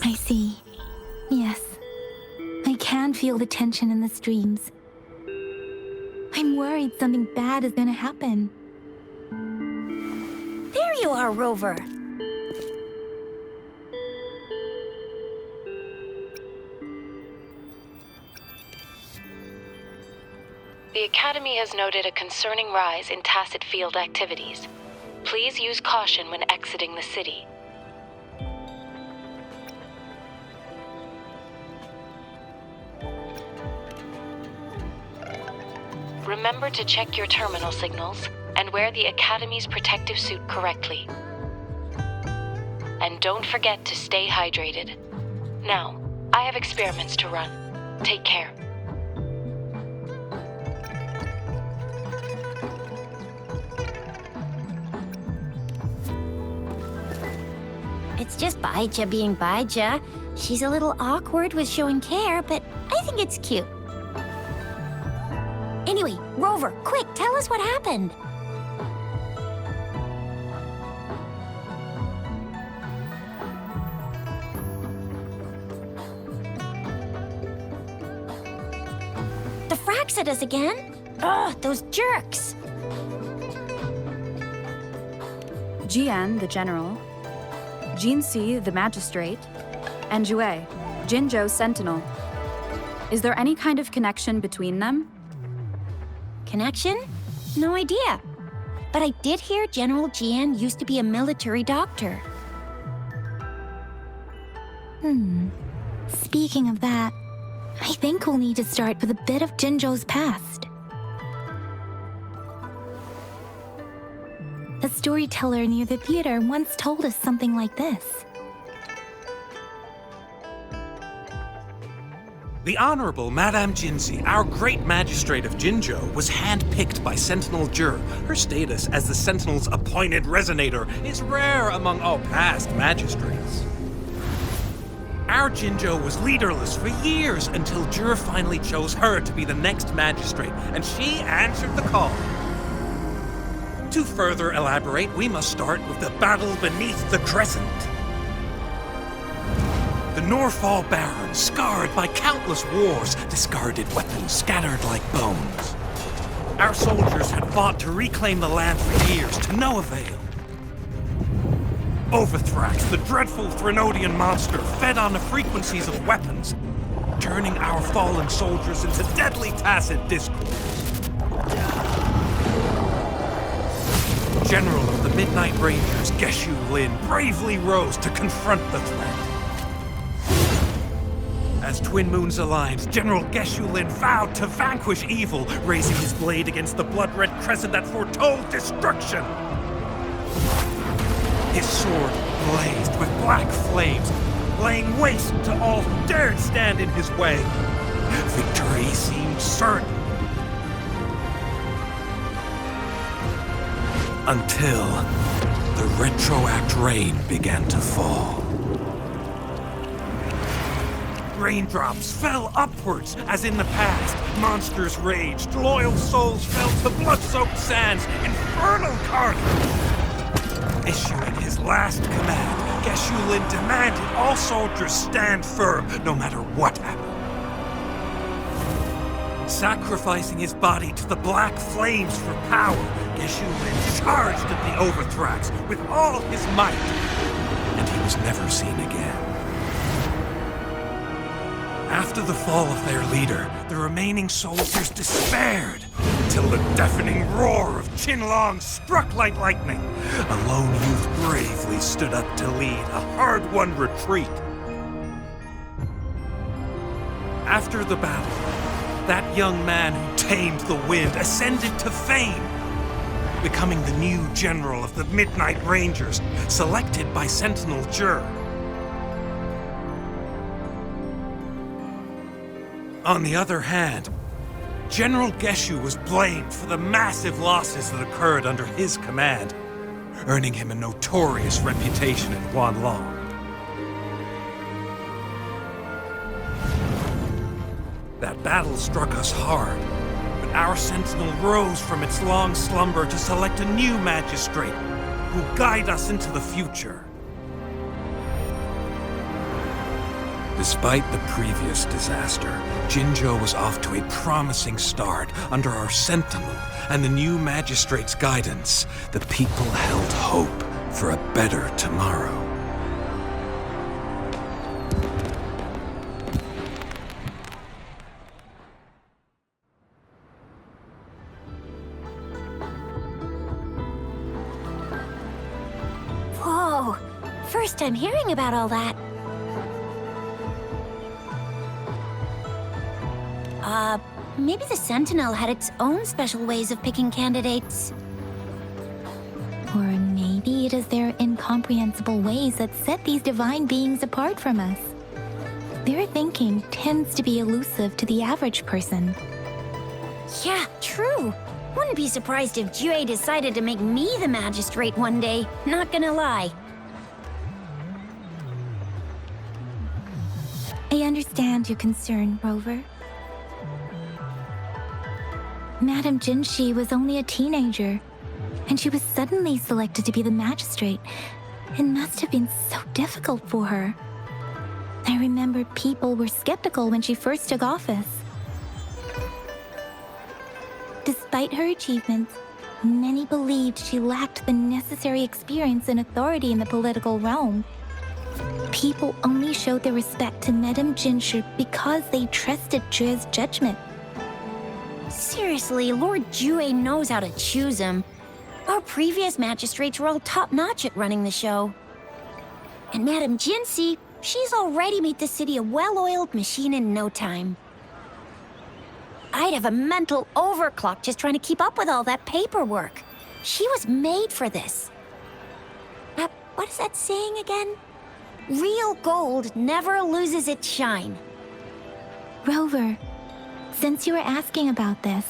I see. Yes. I can feel the tension in the streams. I'm worried something bad is gonna happen. There you are, Rover. The Academy has noted a concerning rise in tacit field activities. Please use caution when exiting the city. Remember to check your terminal signals and wear the Academy's protective suit correctly. And don't forget to stay hydrated. Now, I have experiments to run. Take care. It's just Baija being Baija. She's a little awkward with showing care, but I think it's cute. Anyway, Rover, quick, tell us what happened. The frags at us again? Ugh, those jerks. Jian, the general, Jinxi, the magistrate, and Jue, Jinzhou's sentinel. Is there any kind of connection between them? Connection? No idea. But I did hear General Jian used to be a military doctor. Speaking of that, I think we'll need to start with a bit of Jinzhou's past. A storyteller near the theater once told us something like this. The Honorable Madame Jinxi, our great magistrate of Jinzhou, was handpicked by Sentinel Jur. Her status as the Sentinel's appointed resonator is rare among all past magistrates. Our Jinzhou was leaderless for years until Jur finally chose her to be the next magistrate, and she answered the call. To further elaborate, we must start with the battle beneath the crescent. The Norfall Baron, scarred by countless wars, discarded weapons scattered like bones. Our soldiers had fought to reclaim the land for years, to no avail. Overthrax, the dreadful Threnodian monster, fed on the frequencies of weapons, turning our fallen soldiers into deadly tacit discourse. General of the Midnight Rangers, Geshu Lin, bravely rose to confront the threat. As Twin Moons aligned, General Geshu Lin vowed to vanquish evil, raising his blade against the blood-red crescent that foretold destruction. His sword blazed with black flames, laying waste to all who dared stand in his way. Victory seemed certain. Until the retroact rain began to fall. Raindrops fell upwards, as in the past. Monsters raged, loyal souls fell to blood-soaked sands, infernal carnage. Issuing his last command, Geshu Lin demanded all soldiers stand firm, no matter what happened. Sacrificing his body to the black flames for power, Geshu Lin charged at the Overthrax with all his might, and he was never seen again. After the fall of their leader, the remaining soldiers despaired, until the deafening roar of Qinlong struck like lightning. A lone youth bravely stood up to lead a hard-won retreat. After the battle, that young man who tamed the wind ascended to fame, becoming the new general of the Midnight Rangers, selected by Sentinel Jur. On the other hand, General Geshu was blamed for the massive losses that occurred under his command, earning him a notorious reputation in Huanglong. That battle struck us hard, but our sentinel rose from its long slumber to select a new magistrate who guide us into the future. Despite the previous disaster, Jinzhou was off to a promising start under our sentinel and the new magistrate's guidance. The people held hope for a better tomorrow. Whoa, first time hearing about all that. Maybe the Sentinel had its own special ways of picking candidates. Or maybe it is their incomprehensible ways that set these divine beings apart from us. Their thinking tends to be elusive to the average person. Yeah, true. Wouldn't be surprised if Jue decided to make me the magistrate one day, not gonna lie. I understand your concern, Rover. Madame Jinshi was only a teenager, and she was suddenly selected to be the magistrate. It must have been so difficult for her. I remember people were skeptical when she first took office. Despite her achievements, many believed she lacked the necessary experience and authority in the political realm. People only showed their respect to Madame Jinshi because they trusted Jue's judgment. Seriously, Lord Jue knows how to choose him. Our previous magistrates were all top-notch at running the show. And Madame Jinsi, she's already made the city a well-oiled machine in no time. I'd have a mental overclock just trying to keep up with all that paperwork. She was made for this. What is that saying again? Real gold never loses its shine. Rover, since you were asking about this,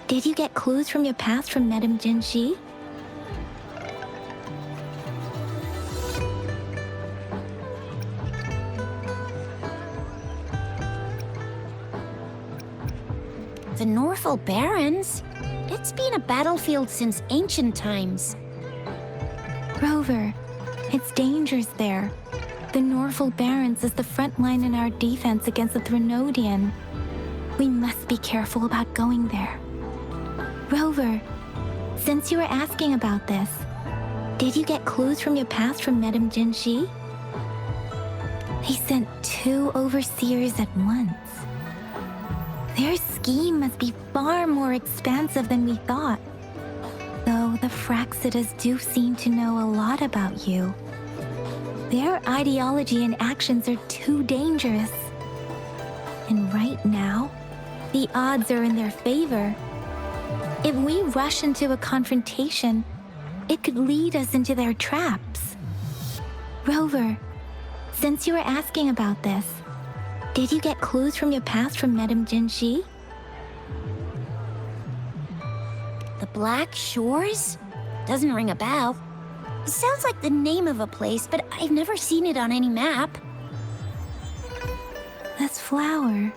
did you get clues from your past from Madame Jinshi? The Norfolk Barrens? It's been a battlefield since ancient times. Rover, it's dangerous there. The Norfolk Barrens is the front line in our defense against the Threnodian. We must be careful about going there. Rover, since you were asking about this, did you get clues from your past from Madame Jinshi? They sent 2 overseers at once. Their scheme must be far more expansive than we thought. Though the Fraxidas do seem to know a lot about you. Their ideology and actions are too dangerous. And right now, the odds are in their favor. If we rush into a confrontation, it could lead us into their traps. Rover, since you were asking about this, did you get clues from your past from Madame Jinshi? The Black Shores? Doesn't ring a bell. It sounds like the name of a place, but I've never seen it on any map. This flower.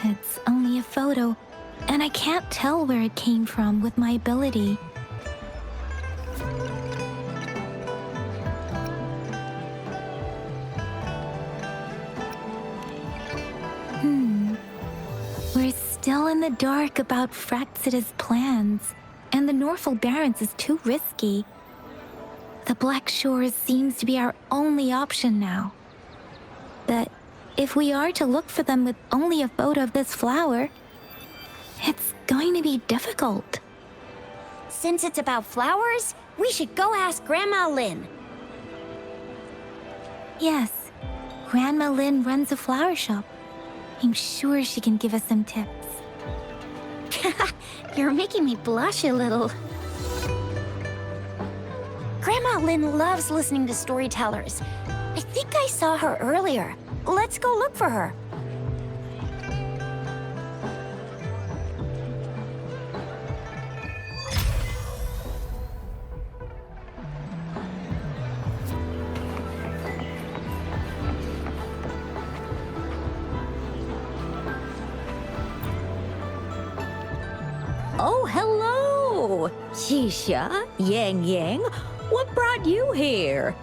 It's only a photo, and I can't tell where it came from with my ability. We're still in the dark about Fraxida's plans, and the Norfolk Barrens is too risky. The Black Shores seems to be our only option now. But if we are to look for them with only a photo of this flower, it's going to be difficult. Since it's about flowers, we should go ask Grandma Lynn. Yes, Grandma Lynn runs a flower shop. I'm sure she can give us some tips. You're making me blush a little. Grandma Lynn loves listening to storytellers. I think I saw her earlier. Let's go look for her. Oh, hello! Shisha, Yang Yang, what brought you here?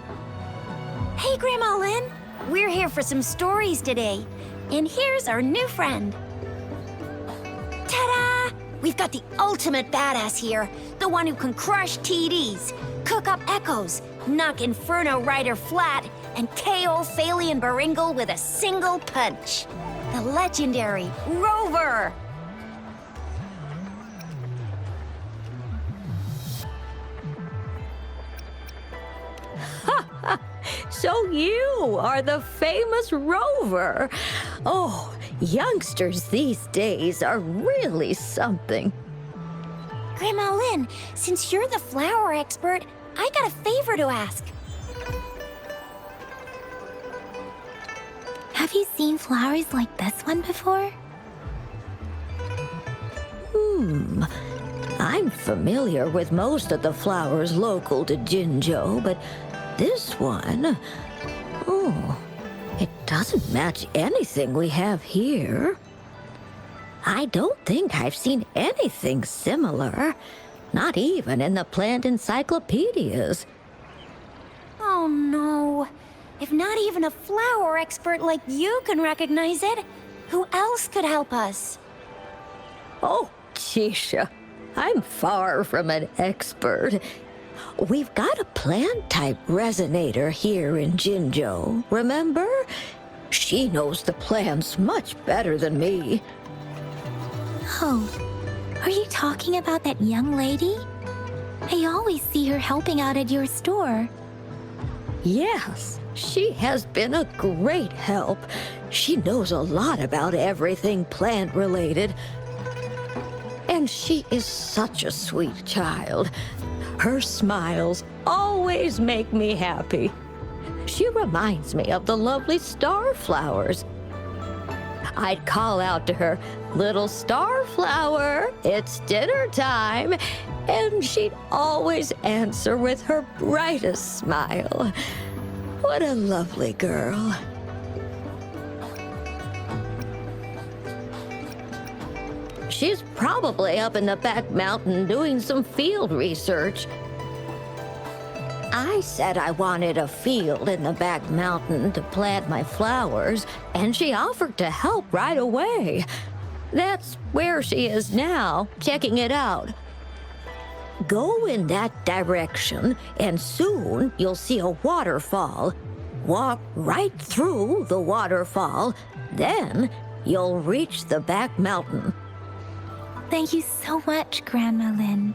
Hey, Grandma Lynn. We're here for some stories today. And here's our new friend. Ta-da! We've got the ultimate badass here. The one who can crush TDs, cook up echoes, knock Inferno Rider flat, and KO Phalian Baringle with a single punch. The legendary Rover! So you are the famous Rover. Oh, youngsters these days are really something. Grandma Lynn, since you're the flower expert, I got a favor to ask. Have you seen flowers like this one before? I'm familiar with most of the flowers local to Jinzhou, but this one, it doesn't match anything we have here. I don't think I've seen anything similar, not even in the plant encyclopedias. Oh no. If not even a flower expert like you can recognize it, who else could help us? Oh, Chisha, I'm far from an expert. We've got a plant-type resonator here in Jinzhou, remember? She knows the plants much better than me. Oh, are you talking about that young lady? I always see her helping out at your store. Yes, she has been a great help. She knows a lot about everything plant-related. And she is such a sweet child. Her smiles always make me happy. She reminds me of the lovely star flowers. I'd call out to her, "Little star flower, it's dinner time," and she'd always answer with her brightest smile. What a lovely girl. She's probably up in the back mountain doing some field research. I said I wanted a field in the back mountain to plant my flowers, and she offered to help right away. That's where she is now, checking it out. Go in that direction, and soon you'll see a waterfall. Walk right through the waterfall, then you'll reach the back mountain. Thank you so much, Grandma Lynn.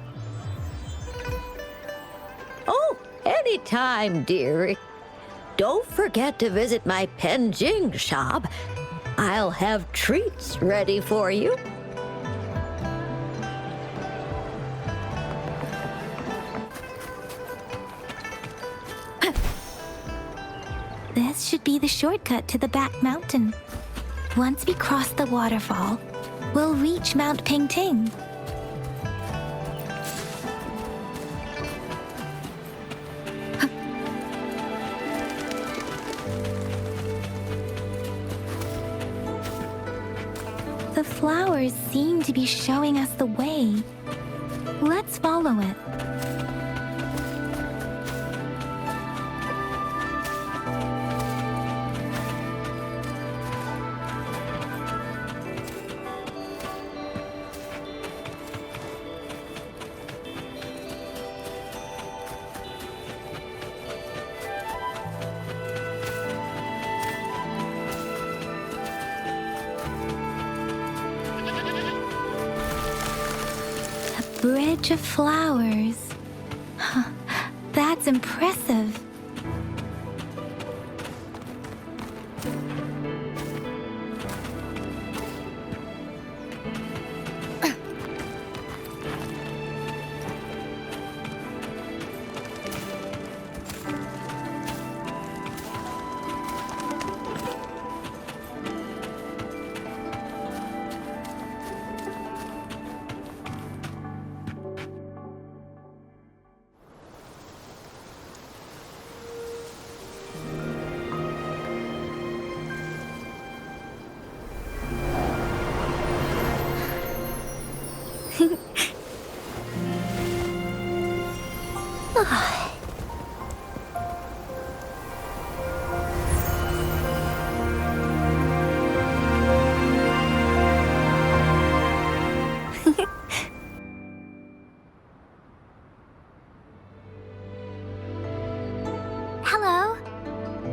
Oh, anytime, dearie. Don't forget to visit my Penjing shop. I'll have treats ready for you. This should be the shortcut to the back mountain. Once we cross the waterfall, we'll reach Mount Pingting. The flowers seem to be showing us the way. Let's follow it. Bridge of flowers. That's impressive.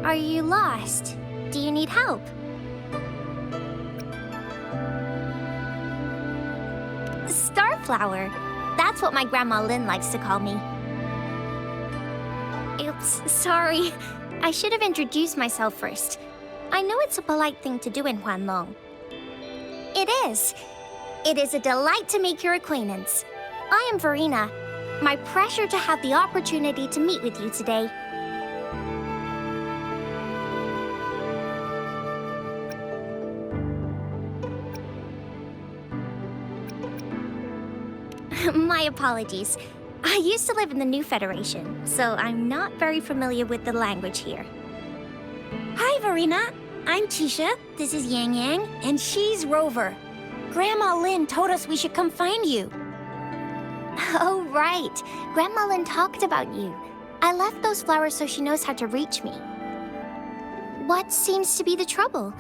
Are you lost? Do you need help? Starflower. That's what my Grandma Lynn likes to call me. Oops, sorry. I should have introduced myself first. I know it's a polite thing to do in Huanglong. It is. It is a delight to make your acquaintance. I am Verena. My pleasure to have the opportunity to meet with you today. My apologies. I used to live in the New Federation, so I'm not very familiar with the language here. Hi, Verena. I'm Tisha, this is Yang Yang, and she's Rover. Grandma Lynn told us we should come find you. Oh, right. Grandma Lynn talked about you. I left those flowers so she knows how to reach me. What seems to be the trouble?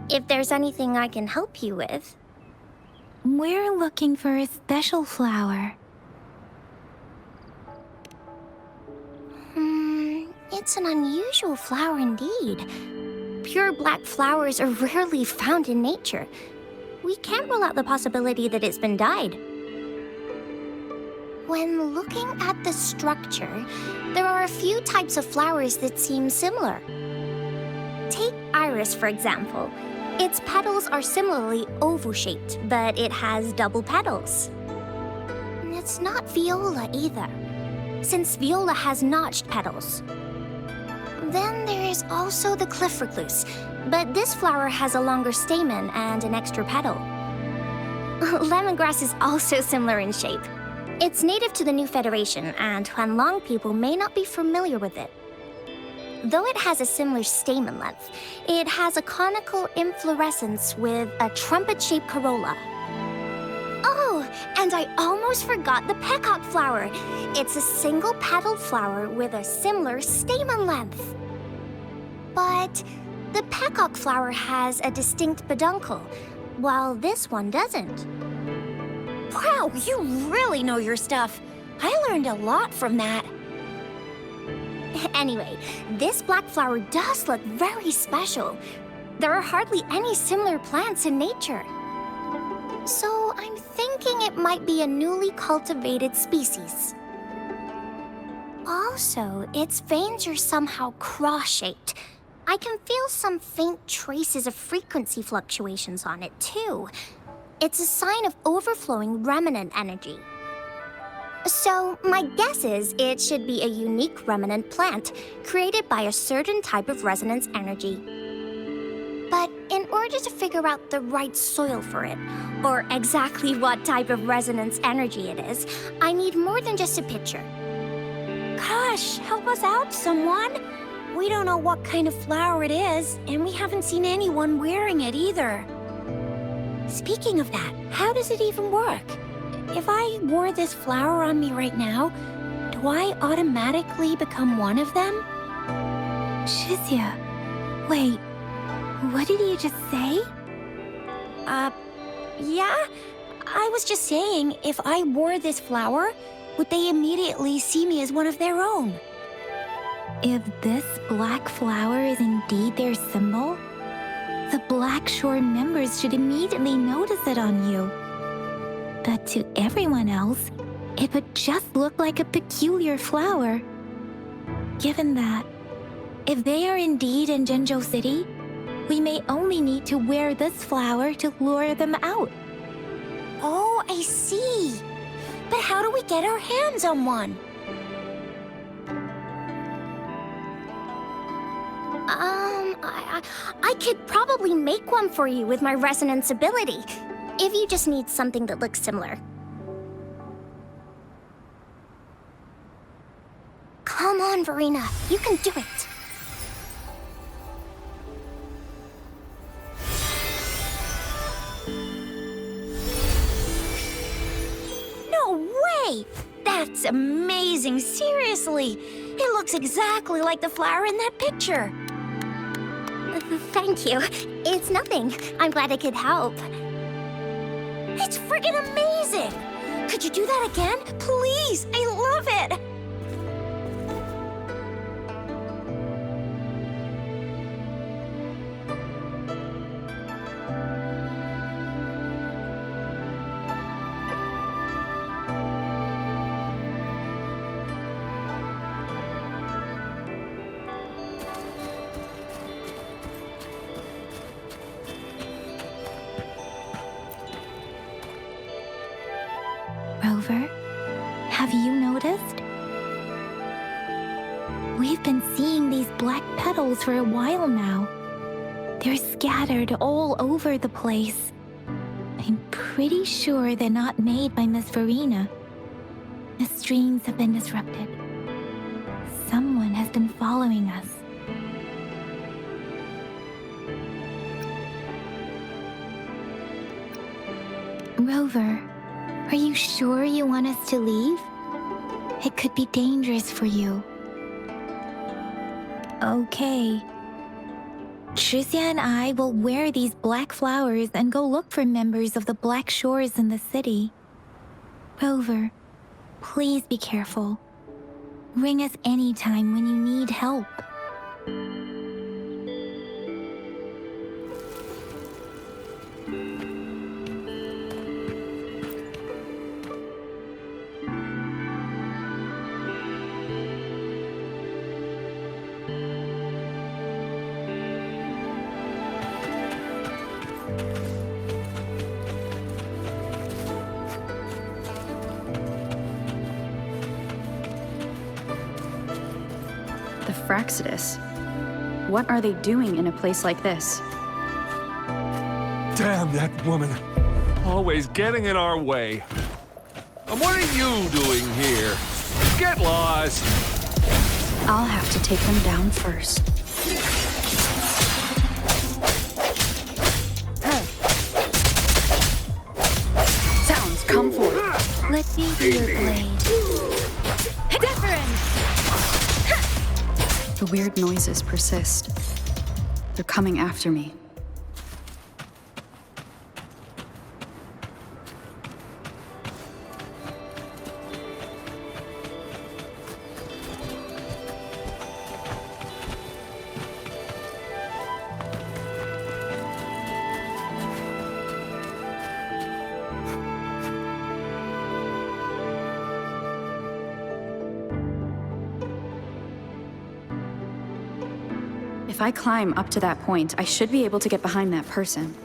If there's anything I can help you with. We're looking for a special flower. It's an unusual flower indeed. Pure black flowers are rarely found in nature. We can't rule out the possibility that it's been dyed. When looking at the structure, there are a few types of flowers that seem similar. Take iris, for example. Its petals are similarly oval-shaped, but it has double petals. And it's not viola either, since viola has notched petals. Then there is also the cliff recluse, but this flower has a longer stamen and an extra petal. Lemongrass is also similar in shape. It's native to the New Federation, and Huanglong people may not be familiar with it. Though it has a similar stamen length, it has a conical inflorescence with a trumpet-shaped corolla. Oh, and I almost forgot the peacock flower. It's a single-petaled flower with a similar stamen length. But the peacock flower has a distinct peduncle, while this one doesn't. Wow, you really know your stuff. I learned a lot from that. Anyway, this black flower does look very special. There are hardly any similar plants in nature. So I'm thinking it might be a newly cultivated species. Also, its veins are somehow cross-shaped. I can feel some faint traces of frequency fluctuations on it, too. It's a sign of overflowing remnant energy. So, my guess is it should be a unique remnant plant created by a certain type of resonance energy. But in order to figure out the right soil for it, or exactly what type of resonance energy it is, I need more than just a picture. Gosh, help us out, someone! We don't know what kind of flower it is, and we haven't seen anyone wearing it either. Speaking of that, how does it even work? If I wore this flower on me right now, do I automatically become one of them? Shizia, wait, what did you just say? Yeah? I was just saying, if I wore this flower, would they immediately see me as one of their own? If this black flower is indeed their symbol, the Black Shore members should immediately notice it on you. But to everyone else, it would just look like a peculiar flower. Given that, if they are indeed in Jinzhou City, we may only need to wear this flower to lure them out. Oh, I see. But how do we get our hands on one? I could probably make one for you with my resonance ability, if you just need something that looks similar. Come on, Verena, you can do it. No way! That's amazing, seriously! It looks exactly like the flower in that picture. Thank you. It's nothing. I'm glad I could help. It's friggin' amazing! Could you do that again? Please! I love it! black petals for a while now. They're scattered all over the place. I'm pretty sure they're not made by Miss Verena. The streams have been disrupted. Someone has been following us. Rover, are you sure you want us to leave? It could be dangerous for you. Okay. Tricia and I will wear these black flowers and go look for members of the Black Shores in the city. Rover, please be careful. Ring us anytime when you need help. Fraxidus. What are they doing in a place like this? Damn that woman. Always getting in our way. And what are you doing here? Get lost! I'll have to take them down first. Sounds, come forth. Let me be your blade. The weird noises persist. They're coming after me. If I climb up to that point, I should be able to get behind that person.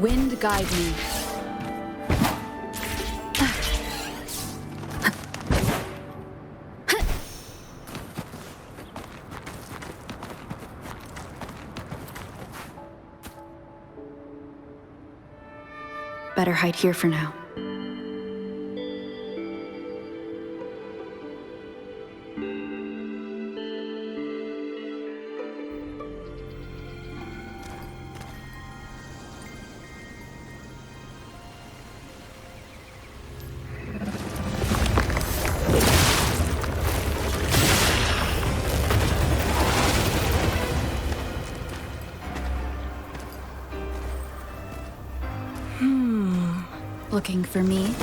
Wind guide me. Better hide here for now. Looking for me?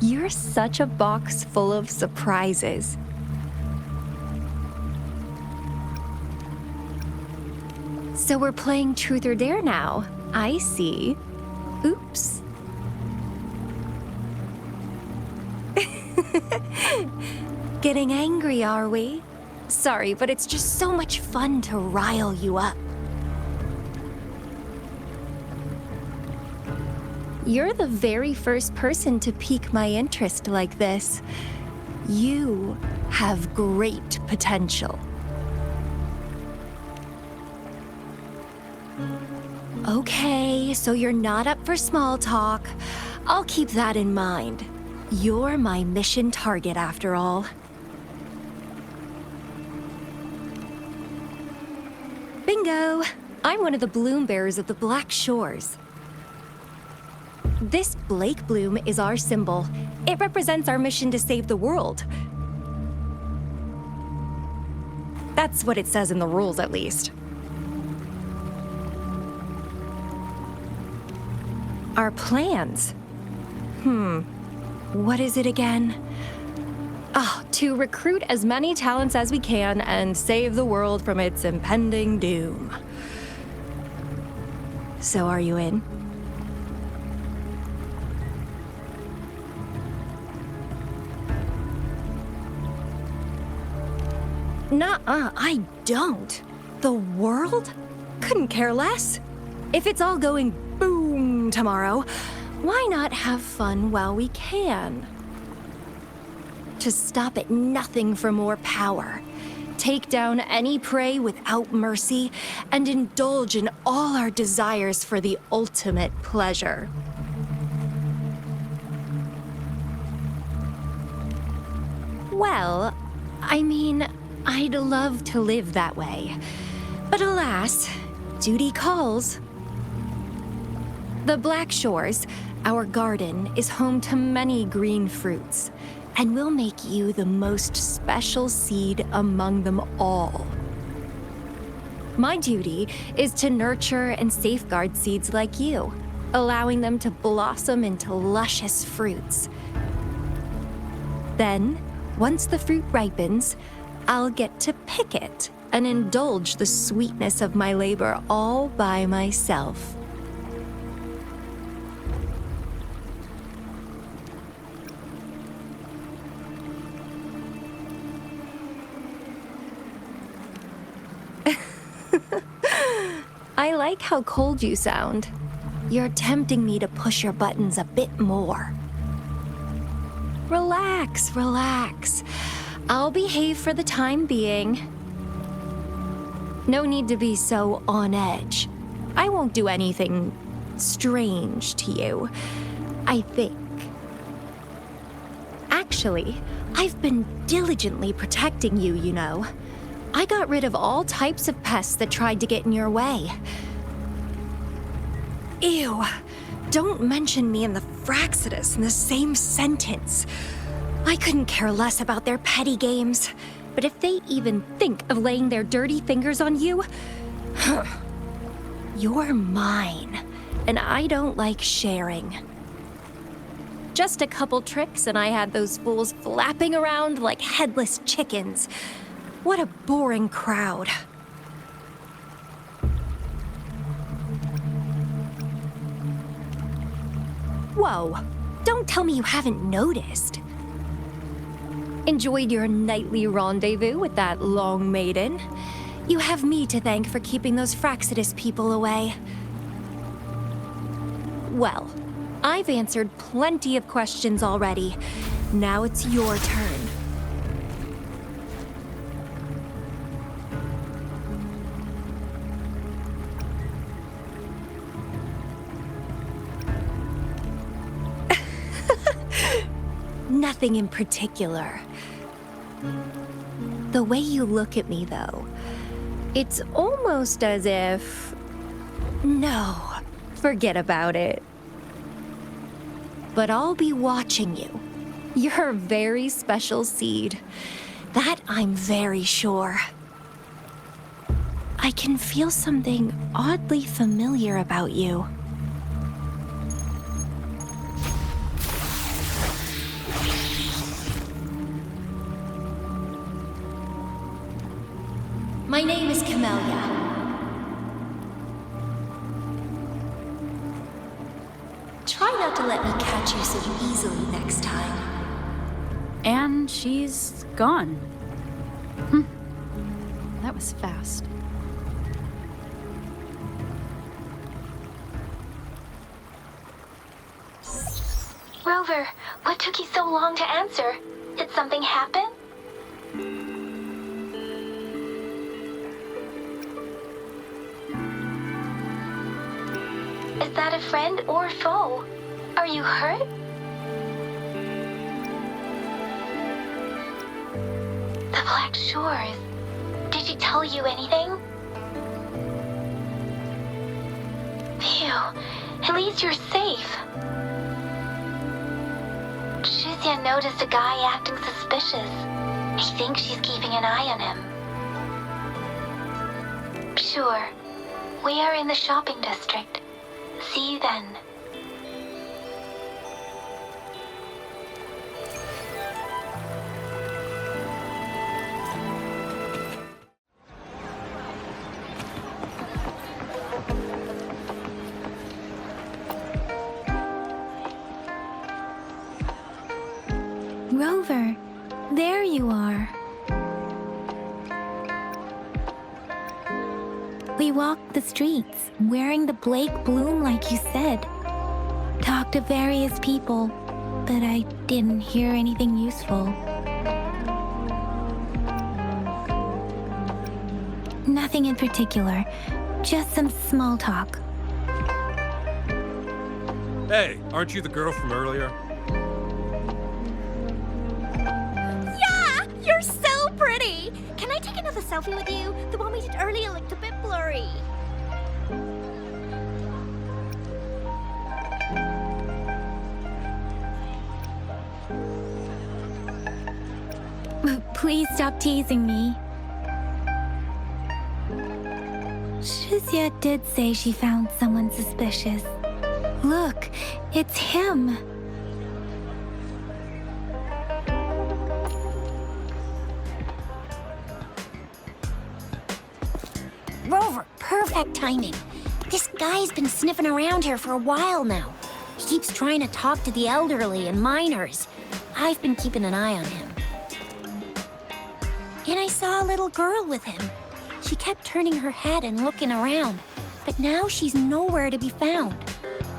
You're such a box full of surprises. So we're playing Truth or Dare now. I see. Oops. Getting angry, are we? Sorry, but it's just so much fun to rile you up. You're the very first person to pique my interest like this. You have great potential. Okay, so you're not up for small talk. I'll keep that in mind. You're my mission target after all. Bingo! I'm one of the bloom bearers of the Black Shores. This Blake bloom is our symbol. It represents our mission to save the world. That's what it says in the rules, at least. Our plans. What is it again? To recruit as many talents as we can and save the world from its impending doom. So are you in? Nuh-uh, I don't. The world? Couldn't care less. If it's all going boom tomorrow, why not have fun while we can? To stop at nothing for more power, take down any prey without mercy, and indulge in all our desires for the ultimate pleasure. Well, I mean, I'd love to live that way. But alas, duty calls. The Black Shores, our garden, is home to many green fruits, and will make you the most special seed among them all. My duty is to nurture and safeguard seeds like you, allowing them to blossom into luscious fruits. Then, once the fruit ripens, I'll get to pick it and indulge the sweetness of my labor all by myself. I like how cold you sound. You're tempting me to push your buttons a bit more. Relax, relax. I'll behave for the time being. No need to be so on edge. I won't do anything strange to you, I think. Actually, I've been diligently protecting you, you know. I got rid of all types of pests that tried to get in your way. Ew, don't mention me and the Fraxidus in the same sentence. I couldn't care less about their petty games, but if they even think of laying their dirty fingers on you, you're mine, and I don't like sharing. Just a couple tricks and I had those fools flapping around like headless chickens. What a boring crowd. Whoa, don't tell me you haven't noticed. Enjoyed your nightly rendezvous with that long maiden? You have me to thank for keeping those Fraxidus people away. Well, I've answered plenty of questions already. Now it's your turn. Nothing in particular. The way you look at me, though, it's almost as if... No, forget about it. But I'll be watching you. You're a very special seed. That I'm very sure. I can feel something oddly familiar about you. My name is Camellia. Try not to let me catch you so easily next time. And she's gone. That was fast. Rover, what took you so long to answer? Did something happen? Is that a friend or foe? Are you hurt? The Black Shores. Did she tell you anything? Phew. At least you're safe. Shizia noticed a guy acting suspicious. He thinks she's keeping an eye on him. Sure. We are in the shopping district. See you then. Rover, there you are. We walked the streets, wearing the Blake bloom like you said. Talked to various people, but I didn't hear anything useful. Nothing in particular, just some small talk. Hey, aren't you the girl from earlier? You're so pretty! Can I take another selfie with you? The one we did earlier looked a bit blurry. Please stop teasing me. Shizia did say she found someone suspicious. Look, it's him. Rover, perfect timing. This guy's been sniffing around here for a while now. He keeps trying to talk to the elderly and minors. I've been keeping an eye on him. And I saw a little girl with him. She kept turning her head and looking around, but now she's nowhere to be found.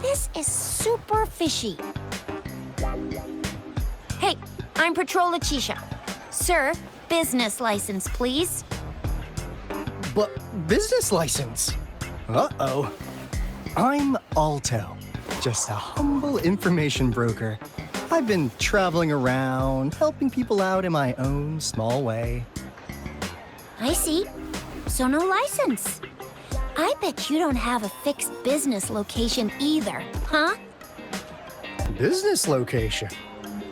This is super fishy. Hey, I'm Patrol Lechisha. Sir, business license, please. But business license? Uh-oh. I'm Alto, just a humble information broker. I've been traveling around, helping people out in my own small way. I see. So no license. I bet you don't have a fixed business location either, huh? Business location?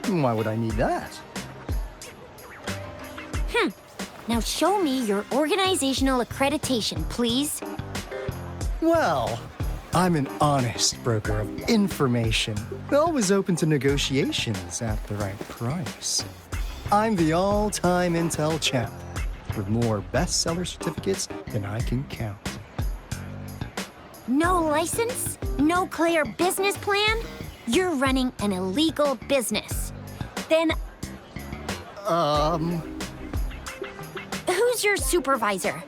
Why would I need that? Now show me your organizational accreditation, please. Well, I'm an honest broker of information, always open to negotiations at the right price. I'm the all-time intel champ, with more bestseller certificates than I can count. No license? No clear business plan? You're running an illegal business. Then who's your supervisor?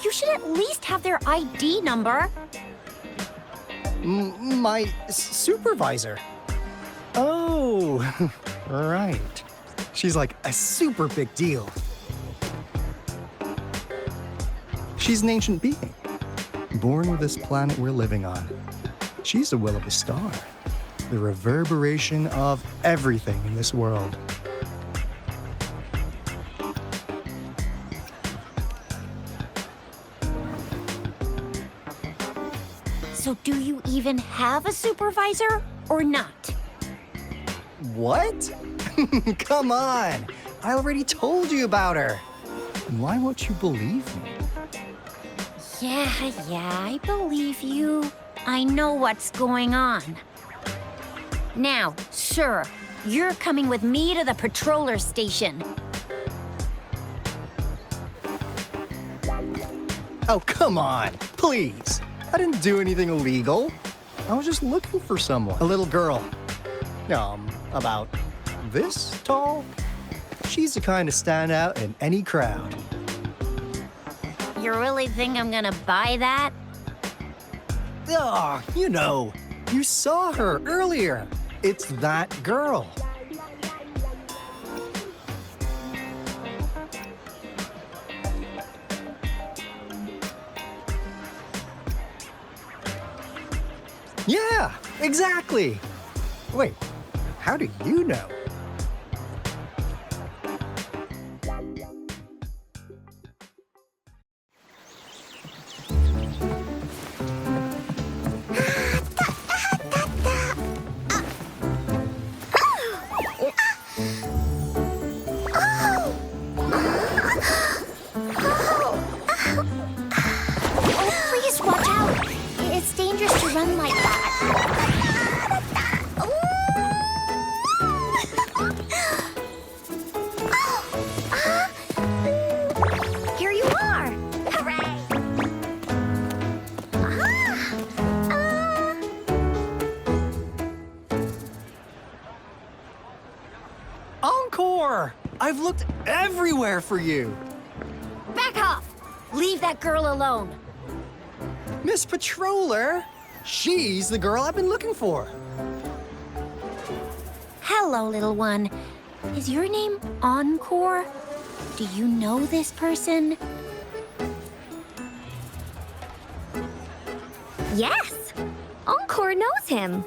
You should at least have their ID number. My supervisor? Oh, right. She's like a super big deal. She's an ancient being, born with this planet we're living on. She's the will of a star, the reverberation of everything in this world. So do you even have a supervisor or not? What? Come on! I already told you about her. Why won't you believe me? Yeah, I believe you. I know what's going on. Now, sir, you're coming with me to the patroller station. Oh, come on, please. I didn't do anything illegal. I was just looking for someone. A little girl. About this tall. She's the kind to stand out in any crowd. You really think I'm gonna buy that? Ah, you know, you saw her earlier. It's that girl. Yeah, exactly. Wait, how do you know? Encore! I've looked everywhere for you. Back off! Leave that girl alone. Miss Patroller, she's the girl I've been looking for. Hello, little one. Is your name Encore? Do you know this person? Yes! Encore knows him.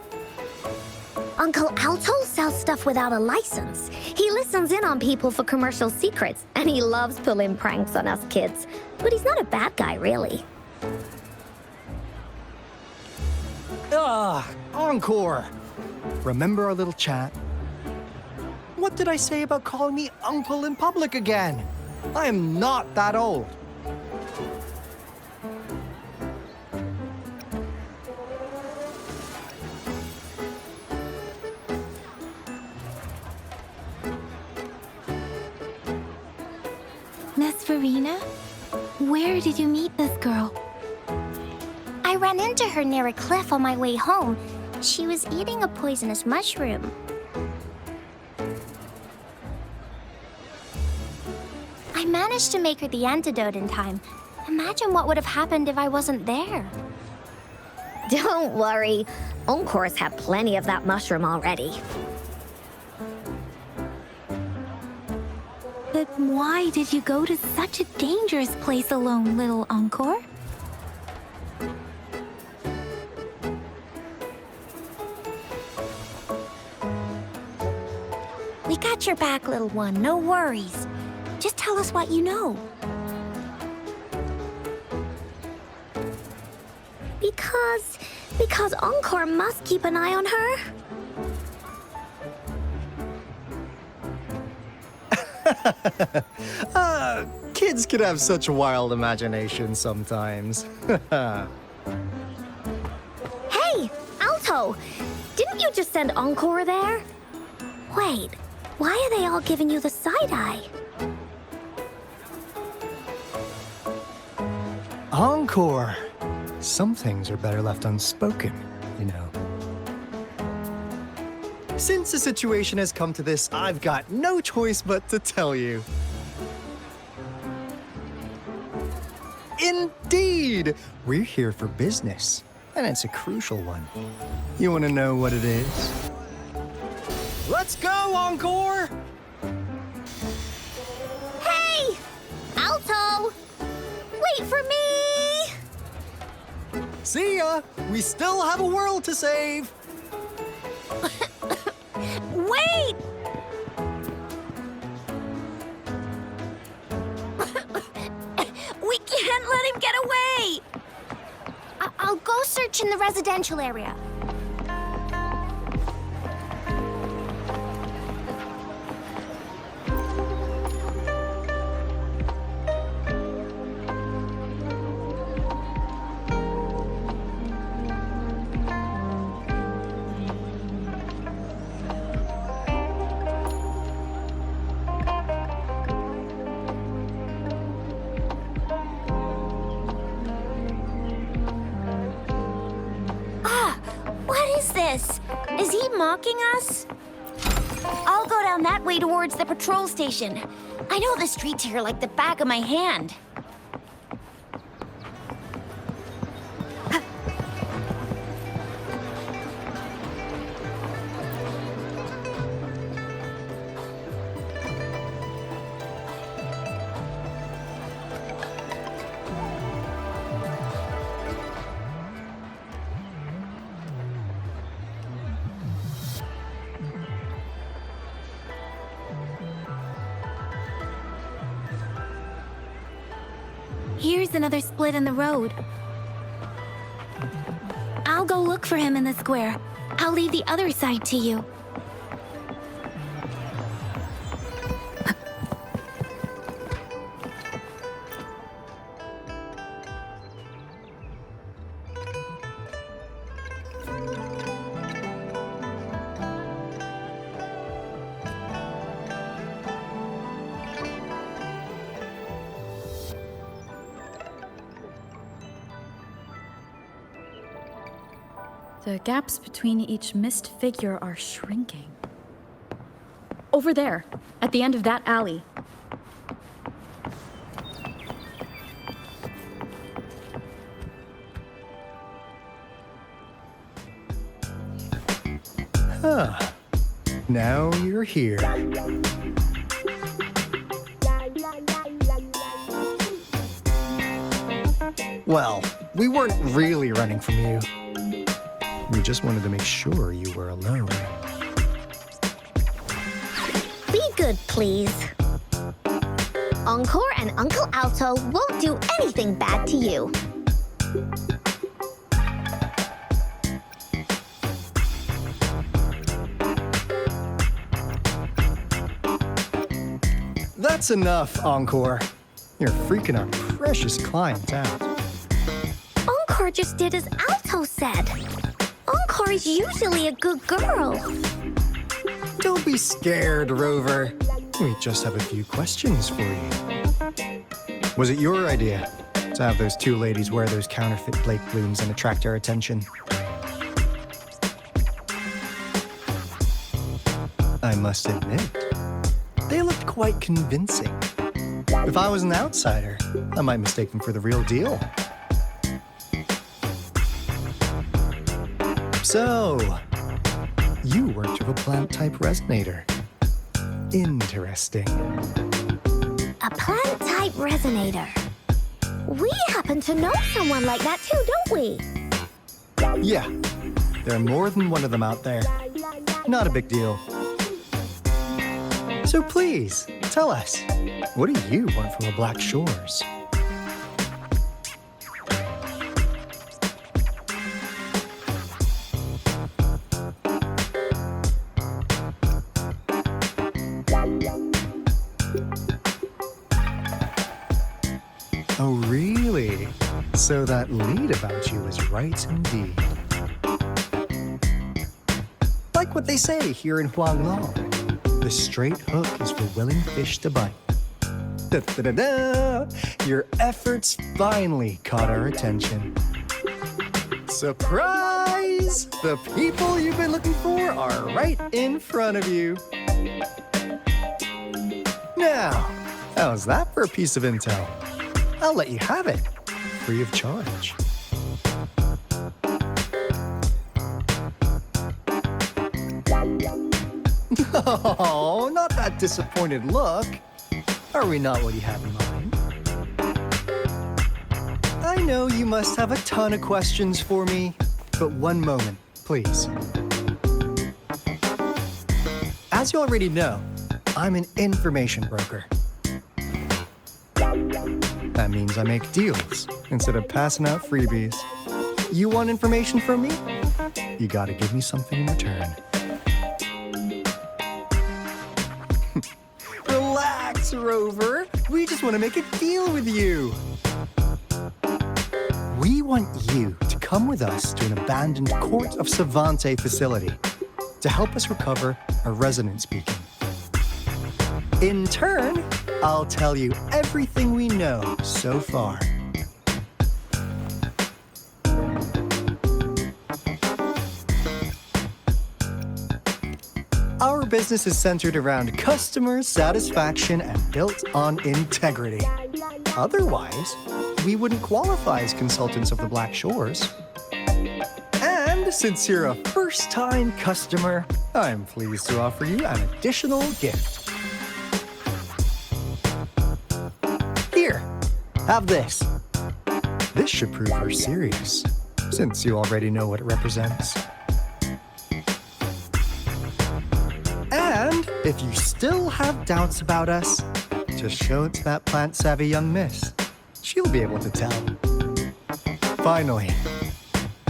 Uncle Alto sells stuff without a license. He listens in on people for commercial secrets, and he loves pulling pranks on us kids. But he's not a bad guy, really. Encore! Remember our little chat? What did I say about calling me uncle in public again? I am not that old. Miss Verena? Where did you meet this girl? I ran into her near a cliff on my way home. She was eating a poisonous mushroom. I managed to make her the antidote in time. Imagine what would have happened if I wasn't there. Don't worry. Encore's had plenty of that mushroom already. But why did you go to such a dangerous place alone, little Encore? We got your back, little one. No worries. Just tell us what you know. Because Encore must keep an eye on her. Kids can have such wild imaginations sometimes. Hey, Alto! Didn't you just send Encore there? Wait, why are they all giving you the side-eye? Encore! Some things are better left unspoken, you know. Since the situation has come to this, I've got no choice but to tell you. Indeed! We're here for business, and it's a crucial one. You want to know what it is? Let's go, Encore! Hey! Alto! Wait for me! See ya! We still have a world to save! Wait! We can't let him get away! I'll go search in the residential area. Is he mocking us? I'll go down that way towards the patrol station. I know the streets here like the back of my hand. Here's another split in the road. I'll go look for him in the square. I'll leave the other side to you. The gaps between each missed figure are shrinking. Over there, at the end of that alley. Huh. Now you're here. Well, we weren't really running from you. We just wanted to make sure you were alone. Be good, please. Encore and Uncle Alto won't do anything bad to you. That's enough, Encore. You're freaking our precious client out. Encore just did as Alto said. Encore is usually a good girl. Don't be scared, Rover. We just have a few questions for you. Was it your idea to have those two ladies wear those counterfeit Blake blooms and attract our attention? I must admit, they looked quite convincing. If I was an outsider, I might mistake them for the real deal. So, you worked with a plant-type resonator. Interesting. A plant-type resonator. We happen to know someone like that too, don't we? Yeah, there are more than one of them out there. Not a big deal. So please, tell us, what do you want from the Black Shores? Oh, really? So that lead about you is right indeed. Like what they say here in Huanglong, the straight hook is for willing fish to bite. Da-da-da-da! Your efforts finally caught our attention. Surprise! The people you've been looking for are right in front of you. Now, how's that for a piece of intel? I'll let you have it, free of charge. Oh, not that disappointed look. Are we not what you have in mind? I know you must have a ton of questions for me, but one moment, please. As you already know, I'm an information broker. That means I make deals instead of passing out freebies. You want information from me? You gotta give me something in return. Relax, Rover. We just want to make a deal with you. We want you to come with us to an abandoned Court of Savante facility to help us recover a resonance beacon. In turn, I'll tell you everything we know so far. Our business is centered around customer satisfaction and built on integrity. Otherwise, we wouldn't qualify as consultants of the Black Shores. And since you're a first-time customer, I'm pleased to offer you an additional gift. Here, have this. This should prove we're serious, since you already know what it represents. And if you still have doubts about us, just show it to that plant-savvy young miss. She'll be able to tell. Finally,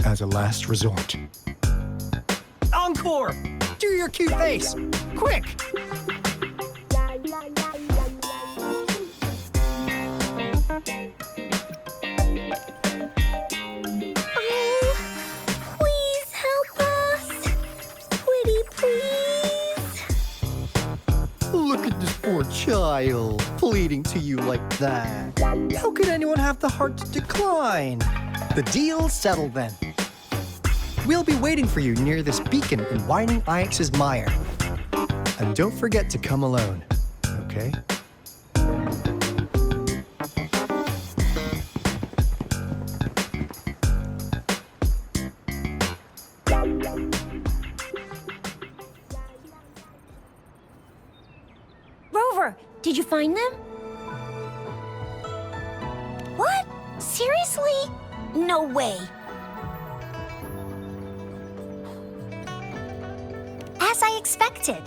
as a last resort. Encore! Do your cute face! Quick! Poor child, pleading to you like that. How could anyone have the heart to decline? The deal's settled then. We'll be waiting for you near this beacon in Whining Ix's mire. And don't forget to come alone, okay? Rover, did you find them? What? Seriously? No way. As I expected.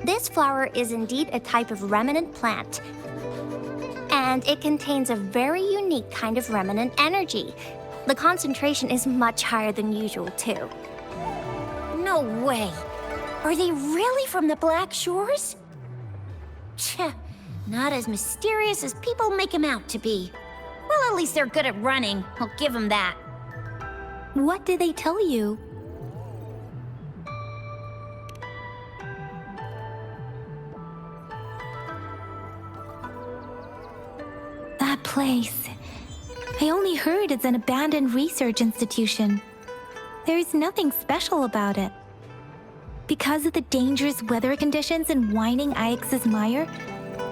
This flower is indeed a type of remnant plant. And it contains a very unique kind of remnant energy. The concentration is much higher than usual, too. No way. Are they really from the Black Shores? Tch, not as mysterious as people make them out to be. Well, at least they're good at running. I'll give them that. What did they tell you? That place. I only heard it's an abandoned research institution. There's nothing special about it. Because of the dangerous weather conditions in Whining Ix's mire,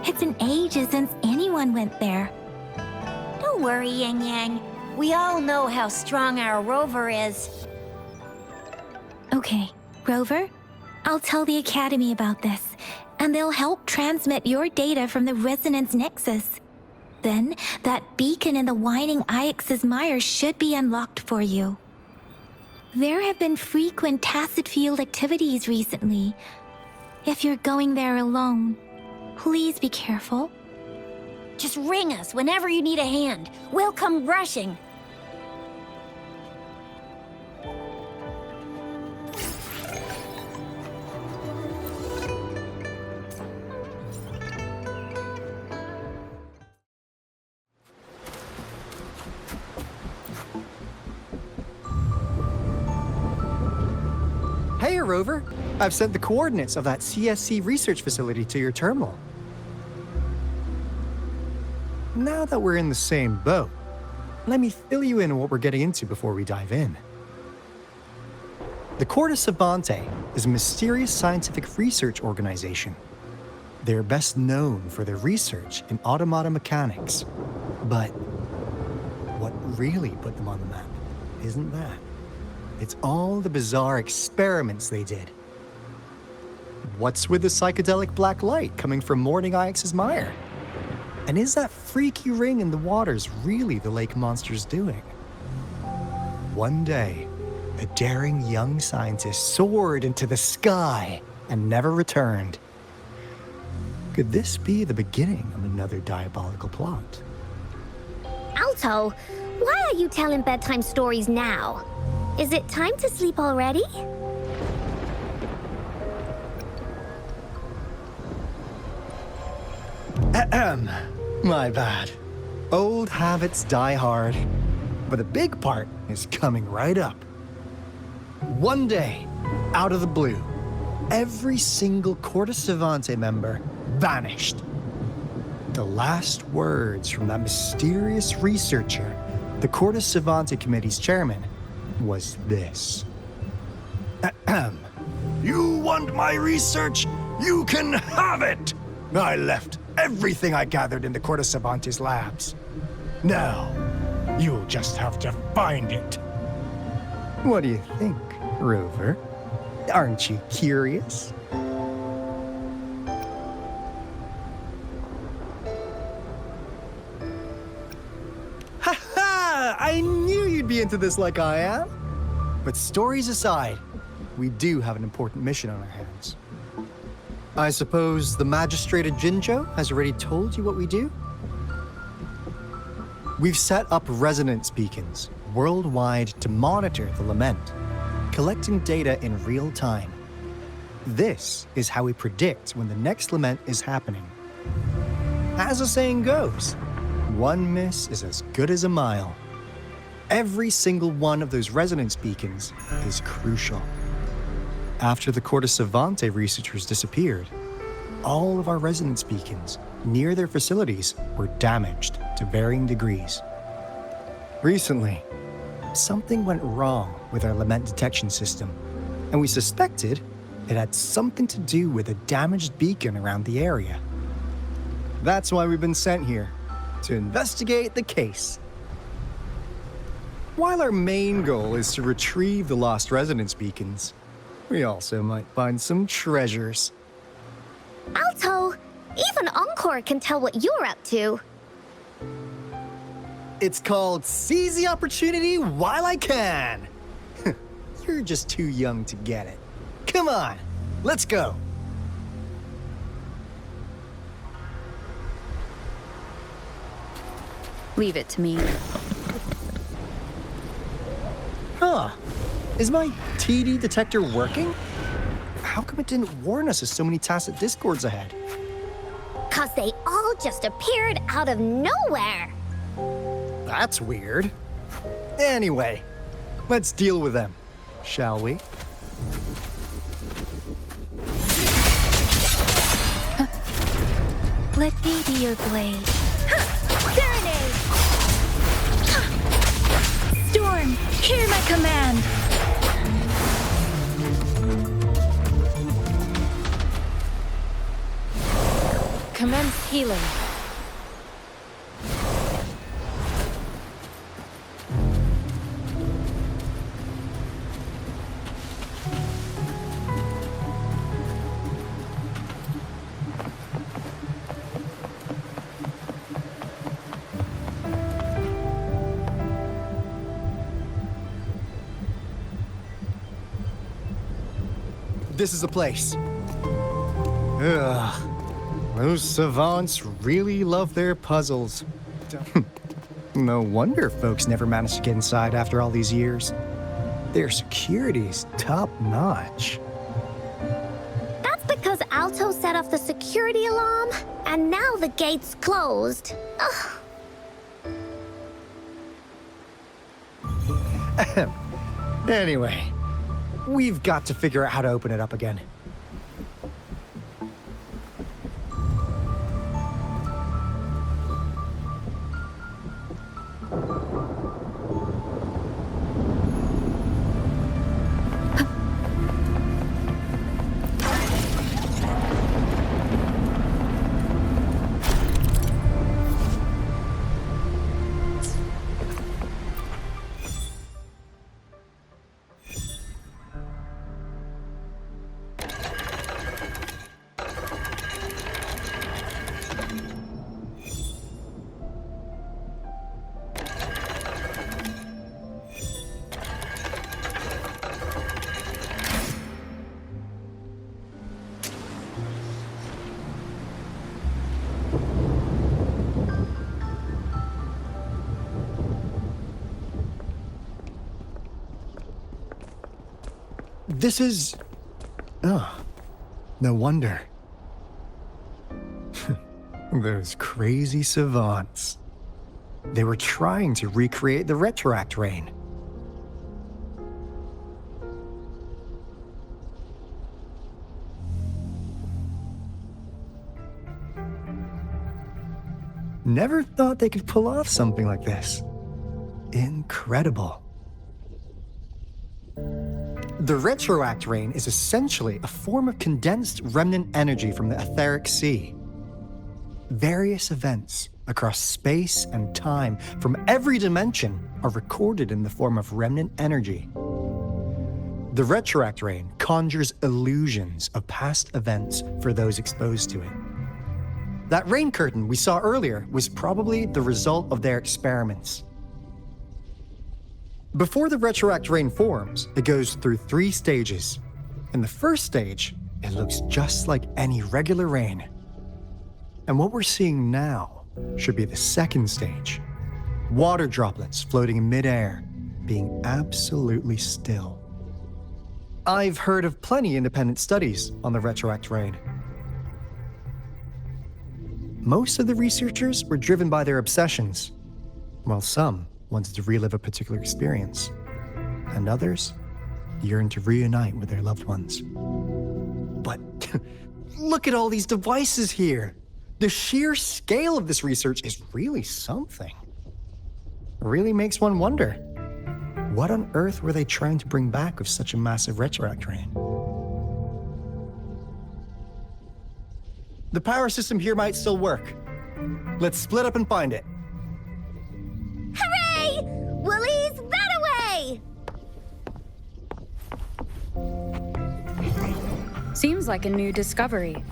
it's been ages since anyone went there. Don't worry, Yang Yang. We all know how strong our Rover is. Okay, Rover, I'll tell the Academy about this, and they'll help transmit your data from the Resonance Nexus. Then, that beacon in the Whining Ix's mire should be unlocked for you. There have been frequent tacit field activities recently. If you're going there alone, please be careful. Just ring us whenever you need a hand. We'll come rushing. Hey, Rover. I've sent the coordinates of that CSC research facility to your terminal. Now that we're in the same boat, let me fill you in on what we're getting into before we dive in. The Corte Savante is a mysterious scientific research organization. They're best known for their research in automata mechanics. But what really put them on the map isn't that. It's all the bizarre experiments they did. What's with the psychedelic black light coming from Whining Ix's mire? And is that freaky ring in the waters really the lake monster's doing? One day, a daring young scientist soared into the sky and never returned. Could this be the beginning of another diabolical plot? Alto, why are you telling bedtime stories now? Is it time to sleep already? Ahem. My bad. Old habits die hard. But the big part is coming right up. One day, out of the blue, every single Corte Savante member vanished. The last words from that mysterious researcher, the Corte Savante Committee's chairman, was this. Ahem. You want my research? You can have it! I left everything I gathered in the Corte Savante's labs. Now, you'll just have to find it. What do you think, Rover? Aren't you curious? Ha-ha! I knew you'd be into this like I am. But stories aside, we do have an important mission on our hands. I suppose the magistrate at Jinzhou has already told you what we do? We've set up resonance beacons worldwide to monitor the lament, collecting data in real time. This is how we predict when the next lament is happening. As the saying goes, one miss is as good as a mile. Every single one of those resonance beacons is crucial. After the Corte Savante researchers disappeared, all of our resonance beacons near their facilities were damaged to varying degrees. Recently, something went wrong with our lament detection system, and we suspected it had something to do with a damaged beacon around the area. That's why we've been sent here, to investigate the case. While our main goal is to retrieve the lost resonance beacons, we also might find some treasures. Alto, even Encore can tell what you're up to. It's called Seize the Opportunity While I Can. You're just too young to get it. Come on, let's go. Leave it to me. Huh. Is my TD detector working? How come it didn't warn us of so many tacit discords ahead? 'Cause they all just appeared out of nowhere. That's weird. Anyway, let's deal with them, shall we? Let me be your blade. Serenade! Storm, hear my command! Commence healing. This is the place. Ugh. Those savants really love their puzzles. No wonder folks never managed to get inside after all these years. Their security's top-notch. That's because Alto set off the security alarm, and now the gate's closed. Ugh. Anyway, we've got to figure out how to open it up again. This is... Oh, no wonder. Those crazy savants. They were trying to recreate the retroact rain. Never thought they could pull off something like this. Incredible. The retroact rain is essentially a form of condensed remnant energy from the etheric sea. Various events across space and time from every dimension are recorded in the form of remnant energy. The retroact rain conjures illusions of past events for those exposed to it. That rain curtain we saw earlier was probably the result of their experiments. Before the retroact rain forms, it goes through 3 stages. In the first stage, it looks just like any regular rain. And what we're seeing now should be the second stage. Water droplets floating in midair, being absolutely still. I've heard of plenty independent studies on the retroact rain. Most of the researchers were driven by their obsessions, while some wanted to relive a particular experience, and others yearned to reunite with their loved ones. But look at all these devices here. The sheer scale of this research is really something. It really makes one wonder, what on earth were they trying to bring back with such a massive retroact rain? The power system here might still work. Let's split up and find it. Hooray! We'll ease that away! Seems like a new discovery.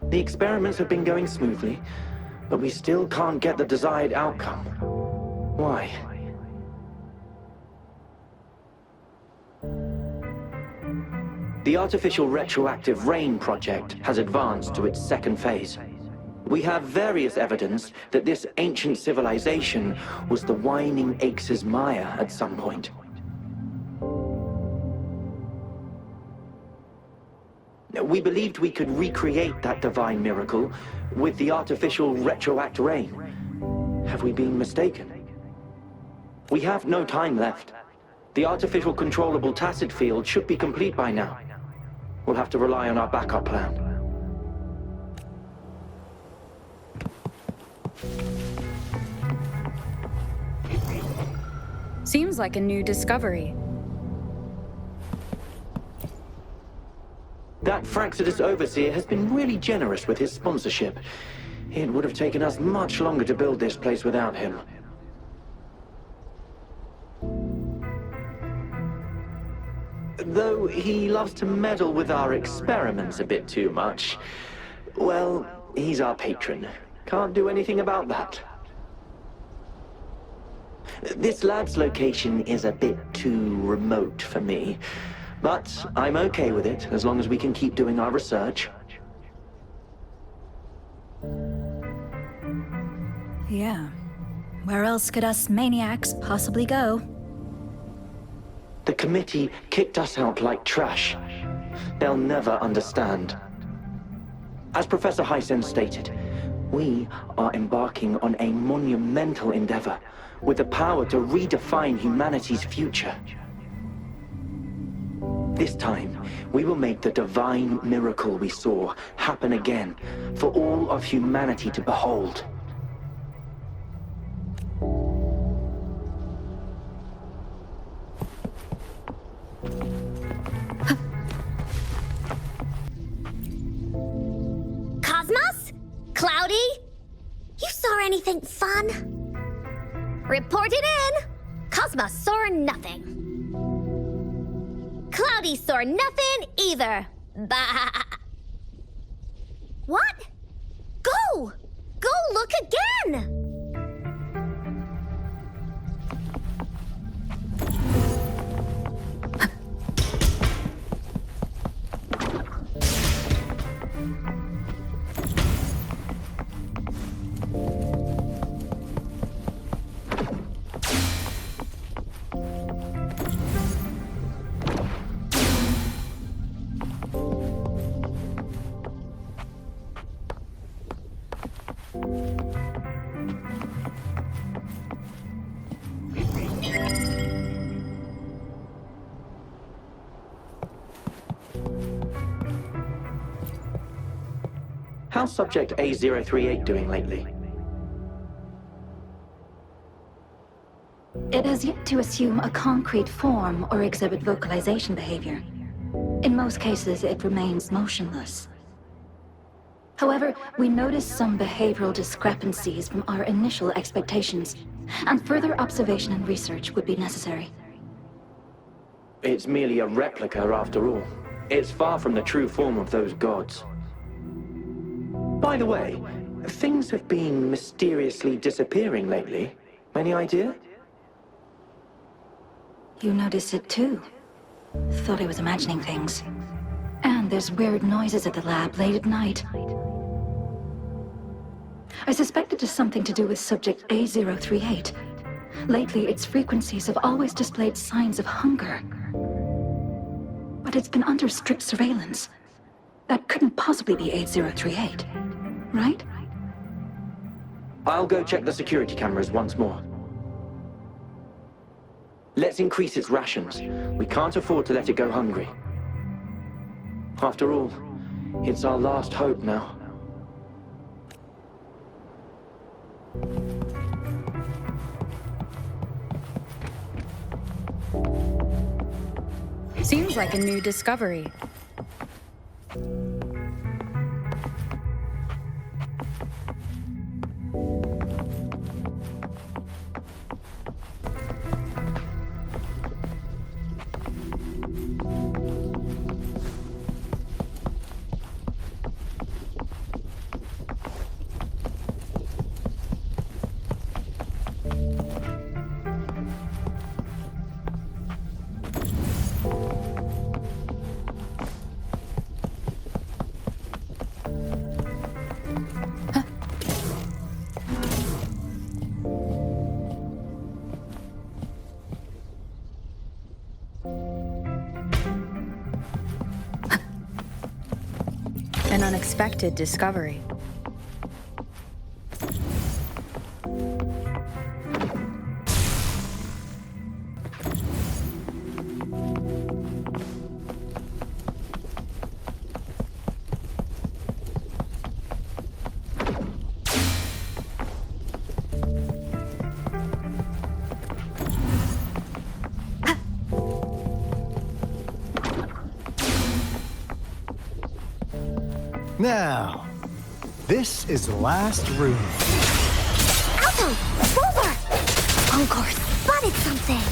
The experiments have been going smoothly, but we still can't get the desired outcome. Why? The artificial retroactive rain project has advanced to its second phase. We have various evidence that this ancient civilization was the whining Aix's Maya at some point. We believed we could recreate that divine miracle with the artificial retroact rain. Have we been mistaken? We have no time left. The artificial controllable tacit field should be complete by now. We'll have to rely on our backup plan. Seems like a new discovery. That Fraxidus overseer has been really generous with his sponsorship. It would have taken us much longer to build this place without him. Though he loves to meddle with our experiments a bit too much. Well, he's our patron. Can't do anything about that. This lab's location is a bit too remote for me. But I'm okay with it, as long as we can keep doing our research. Yeah. Where else could us maniacs possibly go? The committee kicked us out like trash. They'll never understand. As Professor Hysen stated, we are embarking on a monumental endeavor with the power to redefine humanity's future. This time, we will make the divine miracle we saw happen again for all of humanity to behold. Cosmos? Cloudy? You saw anything fun? Report it in! Cosmos saw nothing. Cloudy saw nothing either. Bah! What? Go! Go look again! How's Subject A038 doing lately? It has yet to assume a concrete form or exhibit vocalization behavior. In most cases, it remains motionless. However, we noticed some behavioral discrepancies from our initial expectations, and further observation and research would be necessary. It's merely a replica after all. It's far from the true form of those gods. By the way, things have been mysteriously disappearing lately. Any idea? You noticed it too. Thought I was imagining things. And there's weird noises at the lab late at night. I suspect it is something to do with subject A038. Lately, its frequencies have always displayed signs of hunger. But it's been under strict surveillance. That couldn't possibly be A038, right? I'll go check the security cameras once more. Let's increase its rations. We can't afford to let it go hungry. After all, it's our last hope now. Seems like a new discovery. An unexpected discovery. Now, this is the last room. Alto! Over! Encore spotted something!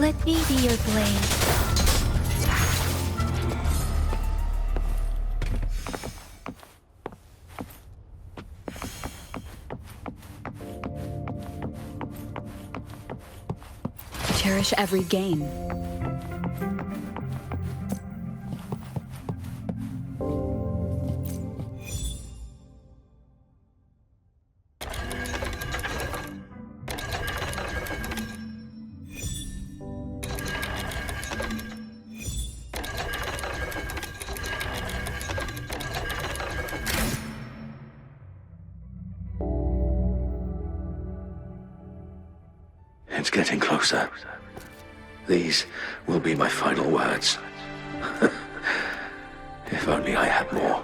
Let me be your blade. Cherish every gain. It's getting closer. These will be my final words. If only I had more.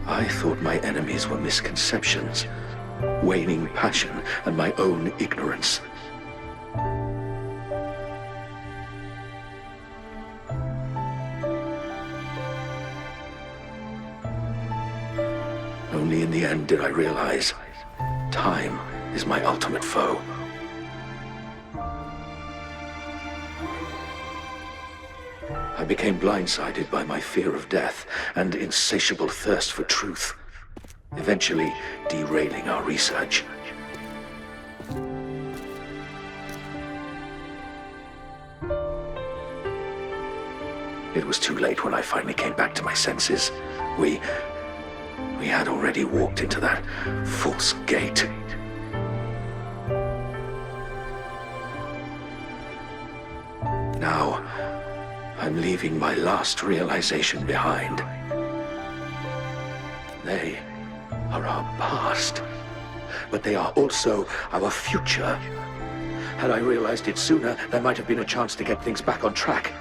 I thought my enemies were misconceptions, waning passion, and my own ignorance. Only in the end did I realize time is my ultimate foe. I became blindsided by my fear of death and insatiable thirst for truth, eventually derailing our research. It was too late when I finally came back to my senses. We had already walked into that false gate. Now, I'm leaving my last realization behind. They are our past, but they are also our future. Had I realized it sooner, there might have been a chance to get things back on track.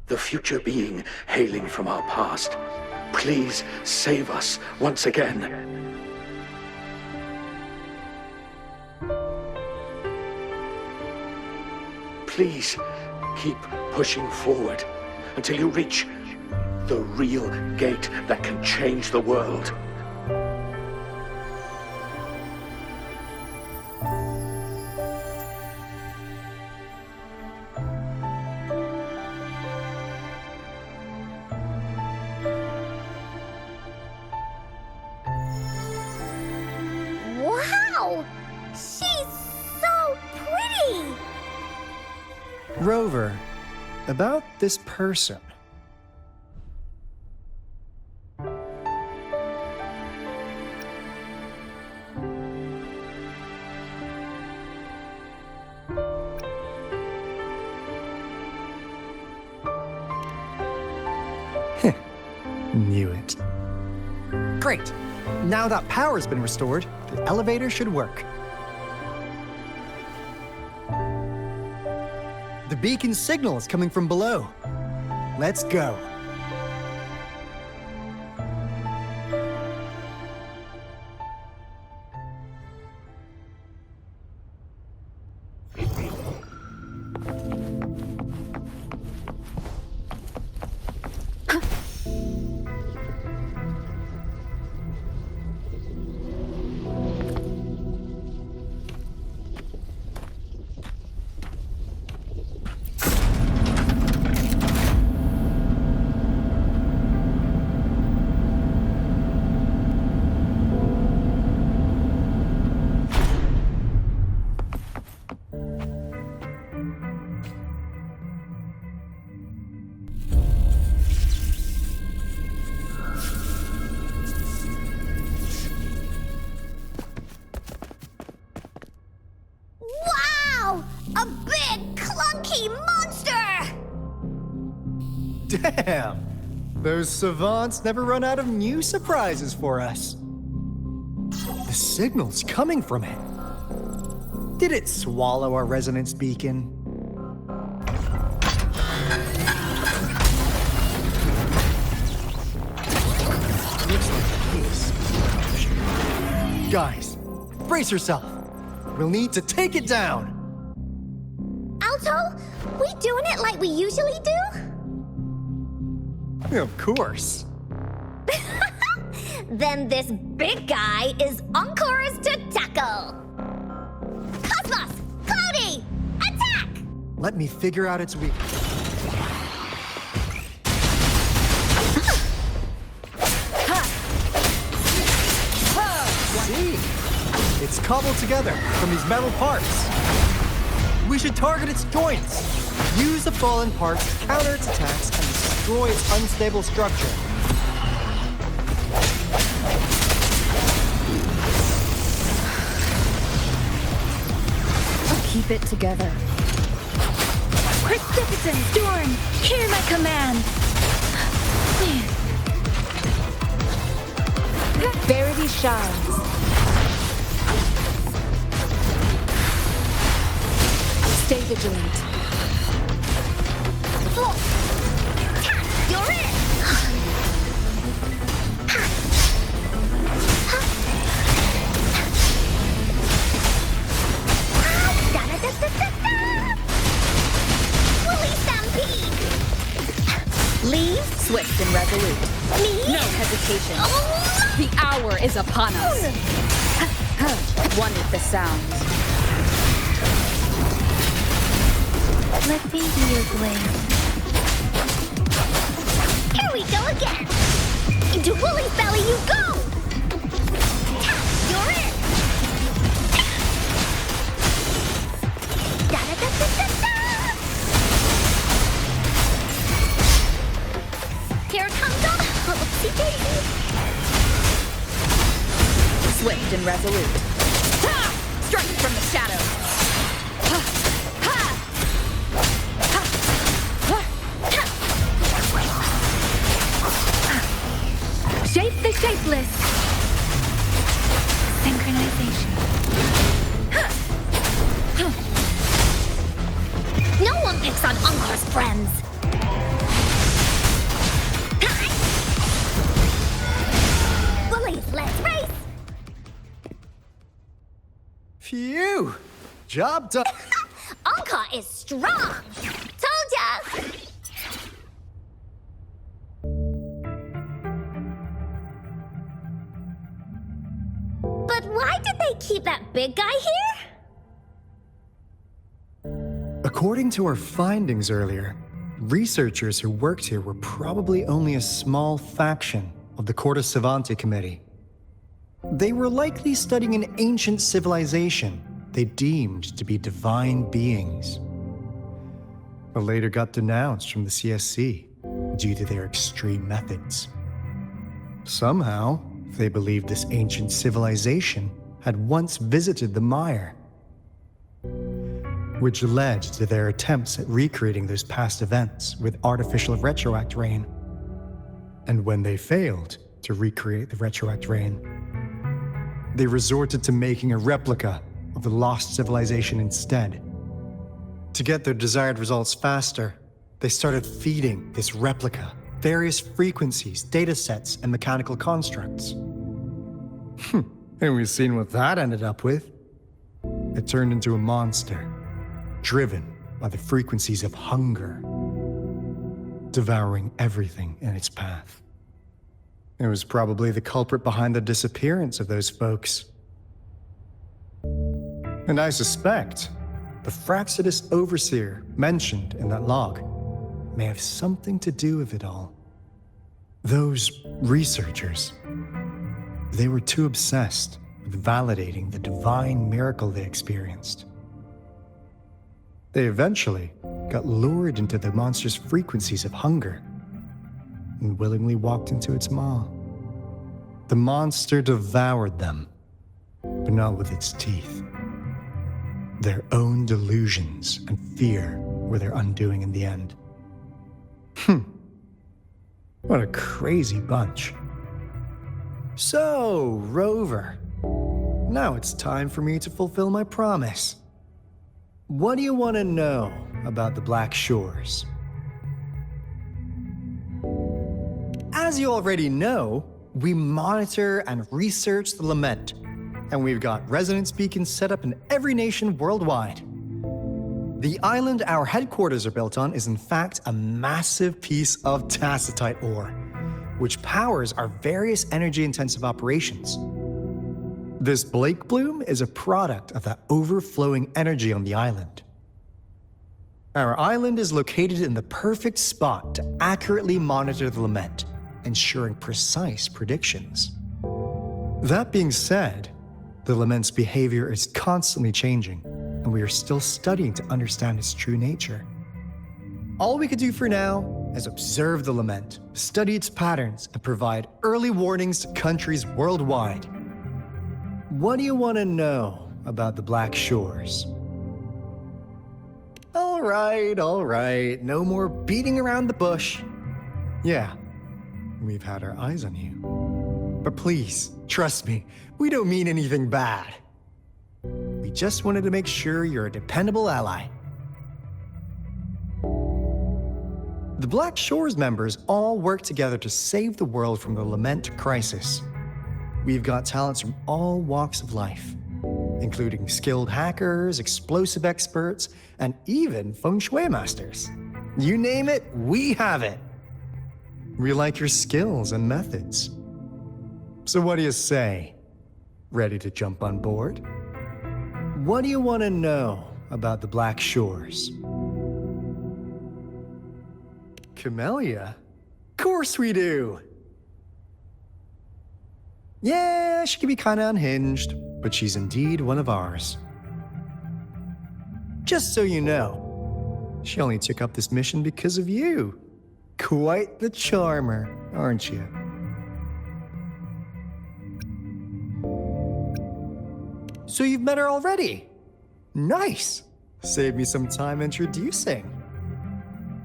The future being hailing from our past, please save us once again. Please Keep pushing forward until you reach the real gate that can change the world. Wow! She's so pretty! Rover, about this person. Knew it. Great. Now that power's been restored, the elevator should work. The beacon signal is coming from below. Let's go. Wow! A big, clunky monster! Damn! Those savants never run out of new surprises for us. The signal's coming from it. Did it swallow our resonance beacon? Looks like a case. Guys, brace yourself. We'll need to take it down. Alto, we doing it like we usually do? Of course. Then this big guy is Encore's to tackle. Cosmos! Cloudy! Attack! Let me figure out its weakness. See? It's cobbled together from these metal parts. We should target its joints. Use the fallen parts to counter its attacks and destroy its unstable structure. Keep it together. Precipitant storm, hear my command. Verity shines. Stay vigilant. You're in! Woolly stampede! Leave swift and resolute. Me? No hesitation. The hour is upon us. One with the sound. Let me be your blade. Here we go again! Into Woolly's belly you go! You're in! Da-da-da-da-da-da! Here it comes up! Oopsie daisy! Swift and resolute. Ha! Strike from the shadows. Ha! Ha! Ha! Ha! Shape the shapeless. Synchronization. No one picks on Encore's friends! Woolies, let's race! Phew! Job done. Encore is strong! Told keep that big guy here? According to our findings earlier, researchers who worked here were probably only a small faction of the Corte Savante Committee. They were likely studying an ancient civilization they deemed to be divine beings, but later got denounced from the CSC due to their extreme methods. Somehow, they believed this ancient civilization had once visited the mire, which led to their attempts at recreating those past events with artificial retroact rain. And when they failed to recreate the retroact rain, they resorted to making a replica of the lost civilization instead. To get their desired results faster, they started feeding this replica various frequencies, datasets, and mechanical constructs. And we've seen what that ended up with. It turned into a monster, driven by the frequencies of hunger, devouring everything in its path. It was probably the culprit behind the disappearance of those folks. And I suspect the Fraxidus Overseer mentioned in that log may have something to do with it all. Those researchers, they were too obsessed with validating the divine miracle they experienced. They eventually got lured into the monster's frequencies of hunger and willingly walked into its maw. The monster devoured them, but not with its teeth. Their own delusions and fear were their undoing in the end. What a crazy bunch. So, Rover, now it's time for me to fulfill my promise. What do you want to know about the Black Shores? As you already know, we monitor and research the Lament, and we've got resonance beacons set up in every nation worldwide. The island our headquarters are built on is in fact a massive piece of tacitite ore, which powers our various energy-intensive operations. This Blake Bloom is a product of that overflowing energy on the island. Our island is located in the perfect spot to accurately monitor the Lament, ensuring precise predictions. That being said, the Lament's behavior is constantly changing, and we are still studying to understand its true nature. All we could do for now is observe the Lament, study its patterns, and provide early warnings to countries worldwide. What do you want to know about the Black Shores? All right, no more beating around the bush. Yeah, we've had our eyes on you. But please, trust me, we don't mean anything bad. We just wanted to make sure you're a dependable ally. The Black Shores members all work together to save the world from the Lament crisis. We've got talents from all walks of life, including skilled hackers, explosive experts, and even feng shui masters. You name it, we have it. We like your skills and methods. So what do you say? Ready to jump on board? What do you want to know about the Black Shores? Camellia? Of course we do! Yeah, she can be kinda unhinged, but she's indeed one of ours. Just so you know, she only took up this mission because of you. Quite the charmer, aren't you? So you've met her already? Nice! Save me some time introducing.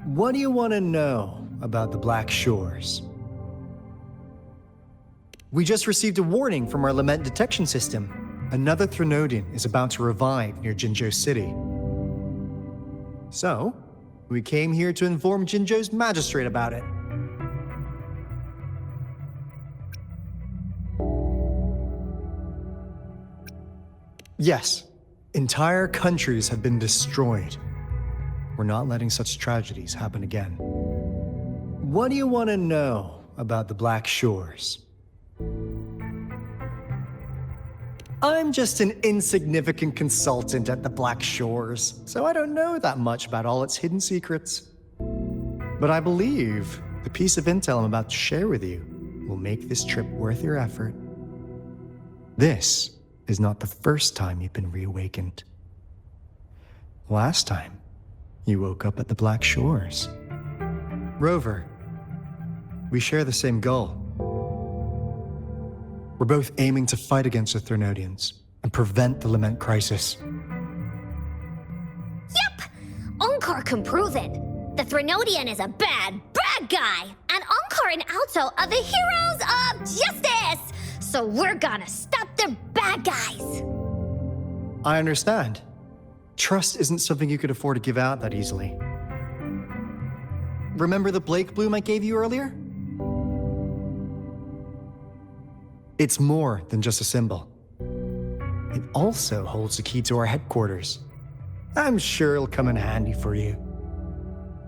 What do you want to know about the Black Shores? We just received a warning from our Lament detection system. Another Threnodian is about to revive near Jinzhou City. So, we came here to inform Jinzhou's magistrate about it. Yes, entire countries have been destroyed. We're not letting such tragedies happen again. What do you want to know about the Black Shores? I'm just an insignificant consultant at the Black Shores, so I don't know that much about all its hidden secrets. But I believe the piece of intel I'm about to share with you will make this trip worth your effort. This is not the first time you've been reawakened. Last time, you woke up at the Black Shores. Rover, we share the same goal. We're both aiming to fight against the Threnodians and prevent the Lament crisis. Yep! Encore can prove it. The Threnodian is a bad, bad guy, and Encore and Alto are the heroes of justice! So we're gonna stop the bad guys! I understand. Trust isn't something you could afford to give out that easily. Remember the Blake bloom I gave you earlier? It's more than just a symbol. It also holds the key to our headquarters. I'm sure it'll come in handy for you.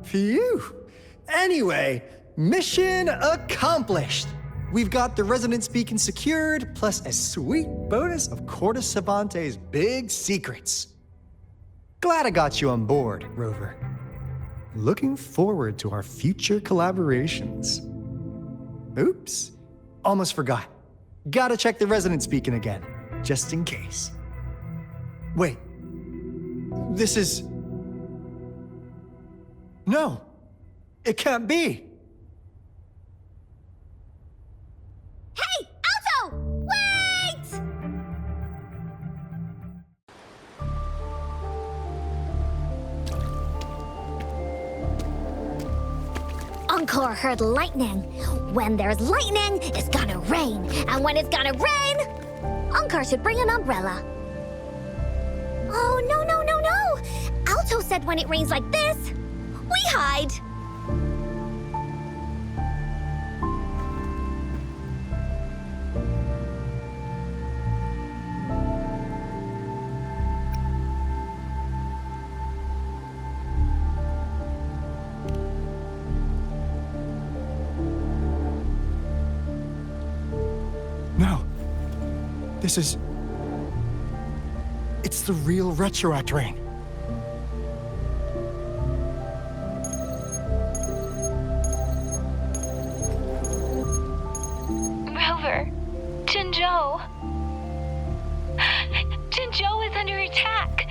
Phew! Anyway, mission accomplished! We've got the resonance beacon secured, plus a sweet bonus of Cortes Cervantes' big secrets. Glad I got you on board, Rover. Looking forward to our future collaborations. Oops, almost forgot. Gotta check the resonance beacon again, just in case. Wait, this is... No, it can't be. Hey, Alto! Wait! Encore heard lightning. When there's lightning, it's gonna rain. And when it's gonna rain, Encore should bring an umbrella. Oh, no, no, no, no! Alto said when it rains like this, we hide. No. This is... It's the real retroact rain. Rover, Jinzhou. Jinzhou is under attack.